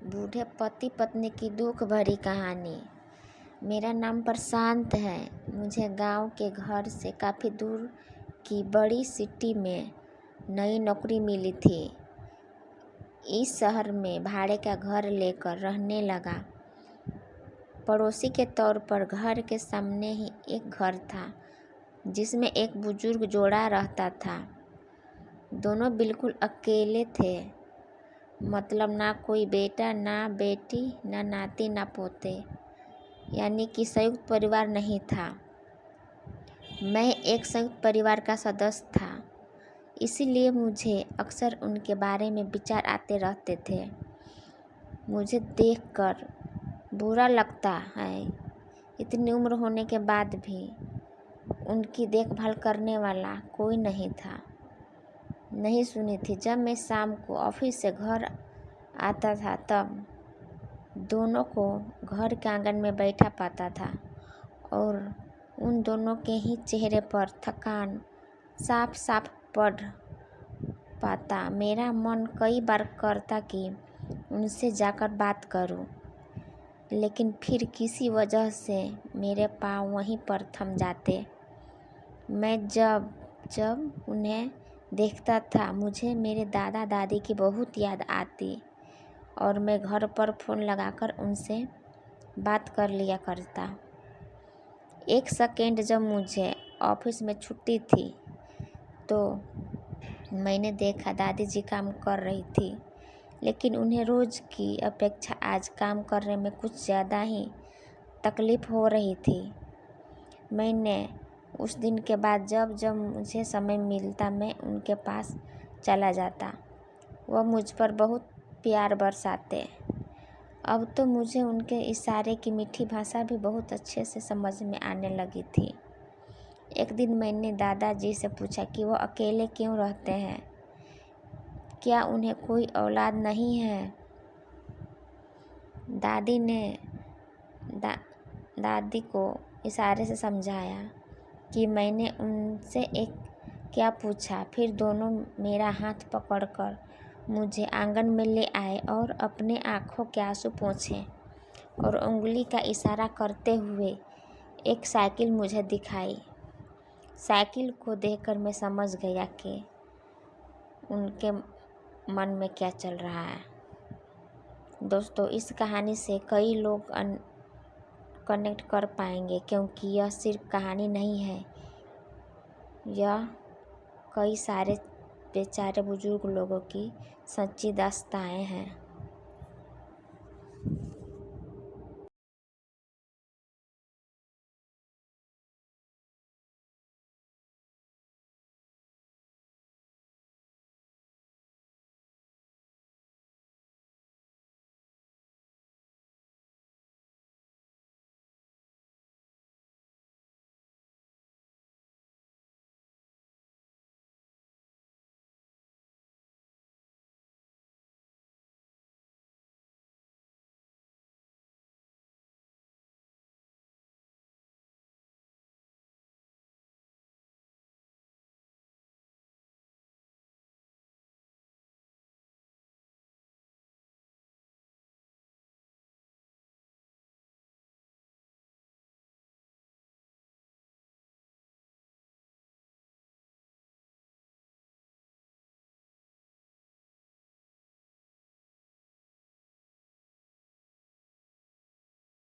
बूढ़े पति पत्नी की दुख भरी कहानी। मेरा नाम प्रशांत है। मुझे गांव के घर से काफ़ी दूर की बड़ी सिटी में नई नौकरी मिली थी। इस शहर में भाड़े का घर लेकर रहने लगा। पड़ोसी के तौर पर घर के सामने ही एक घर था जिसमें एक बुजुर्ग जोड़ा रहता था। दोनों बिल्कुल अकेले थे, मतलब ना कोई बेटा ना बेटी ना नाती ना पोते, यानी कि संयुक्त परिवार नहीं था। मैं एक संयुक्त परिवार का सदस्य था, इसीलिए मुझे अक्सर उनके बारे में विचार आते रहते थे। मुझे देखकर बुरा लगता है, इतनी उम्र होने के बाद भी उनकी देखभाल करने वाला कोई नहीं था। नहीं सुनी थी, जब मैं शाम को ऑफिस से घर आता था तब दोनों को घर के आंगन में बैठा पाता था और उन दोनों के ही चेहरे पर थकान साफ साफ पड़ पाता। मेरा मन कई बार करता कि उनसे जाकर बात करूं, लेकिन फिर किसी वजह से मेरे पाँव वहीं पर थम जाते। मैं जब जब उन्हें देखता था मुझे मेरे दादा दादी की बहुत याद आती और मैं घर पर फ़ोन लगाकर उनसे बात कर लिया करता। एक सेकेंड जब मुझे ऑफिस में छुट्टी थी तो मैंने देखा दादी जी काम कर रही थी, लेकिन उन्हें रोज़ की अपेक्षा आज काम करने में कुछ ज़्यादा ही तकलीफ़ हो रही थी। मैंने उस दिन के बाद जब जब मुझे समय मिलता मैं उनके पास चला जाता। वह मुझ पर बहुत प्यार बरसाते। अब तो मुझे उनके इशारे की मीठी भाषा भी बहुत अच्छे से समझ में आने लगी थी। एक दिन मैंने दादाजी से पूछा कि वो अकेले क्यों रहते हैं, क्या उन्हें कोई औलाद नहीं है। दादी ने दादी को इशारे से समझाया कि मैंने उनसे एक क्या पूछा। फिर दोनों मेरा हाथ पकड़कर मुझे आंगन में ले आए और अपने आँखों के आंसू पोंछे और उंगली का इशारा करते हुए एक साइकिल मुझे दिखाई। साइकिल को देखकर मैं समझ गया कि उनके मन में क्या चल रहा है। दोस्तों, इस कहानी से कई लोग कनेक्ट कर पाएंगे, क्योंकि यह सिर्फ कहानी नहीं है, यह कई सारे बेचारे बुजुर्ग लोगों की सच्ची दास्तानें हैं।